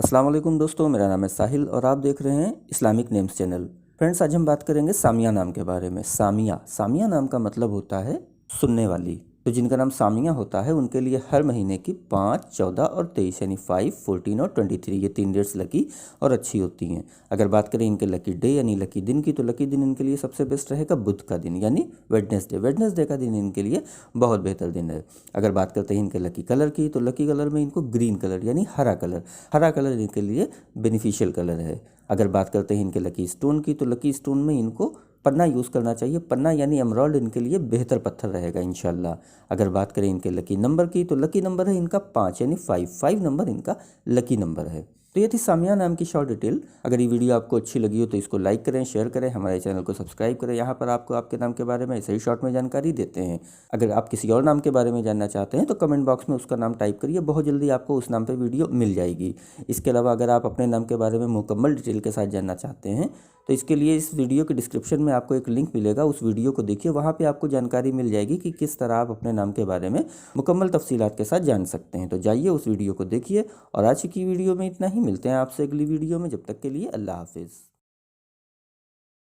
अस्सलाम वालेकुम दोस्तों, मेरा नाम है साहिल और आप देख रहे हैं इस्लामिक नेम्स चैनल। फ्रेंड्स, आज हम बात करेंगे सामिया नाम के बारे में। सामिया सामिया नाम का मतलब होता है सुनने वाली। तो जिनका नाम सामिया होता है उनके लिए हर महीने की 5, 14 और 23 यानी 5, 14 और 23 ये 3 डेट्स लकी और अच्छी होती हैं। अगर बात करें इनके लकी डे यानी लकी दिन की, तो लकी दिन इनके लिए सबसे बेस्ट रहेगा बुध का दिन यानी वेडनेसडे। वेडनेसडे का दिन इनके लिए बहुत बेहतर दिन है। अगर बात करते हैं इनके लकी कलर की, तो लकी कलर में इनको ग्रीन कलर यानी हरा कलर इनके लिए बेनिफिशियल कलर है। अगर बात करते हैं इनके लकी स्टोन की, तो लकी स्टोन में इनको पन्ना यूज़ करना चाहिए। पन्ना यानी एमराल्ड इनके लिए बेहतर पत्थर रहेगा इंशाल्लाह। अगर बात करें इनके लकी नंबर की, तो लकी नंबर है इनका 5 यानी 5 नंबर इनका लकी नंबर है। तो ये थी सामिया नाम की शॉर्ट डिटेल। अगर ये वीडियो आपको अच्छी लगी हो तो इसको लाइक करें, शेयर करें, हमारे चैनल को सब्सक्राइब करें। यहाँ पर आपको आपके नाम के बारे में ऐसे ही शॉर्ट में जानकारी देते हैं। अगर आप किसी और नाम के बारे में जानना चाहते हैं तो कमेंट बॉक्स में उसका नाम टाइप करिए, बहुत जल्दी आपको उस नाम पर वीडियो मिल जाएगी। इसके अलावा अगर आप अपने नाम के बारे में मुकम्मल डिटेल के साथ जानना चाहते हैं तो इसके लिए इस वीडियो के डिस्क्रिप्शन में आपको एक लिंक मिलेगा, उस वीडियो को देखिए। वहाँ पे आपको जानकारी मिल जाएगी कि किस तरह आप अपने नाम के बारे में मुकम्मल तफसीलात के साथ जान सकते हैं। तो जाइए उस वीडियो को देखिए। और आज की वीडियो में इतना ही, मिलते हैं आपसे अगली वीडियो में। जब तक के लिए अल्लाह हाफिज़।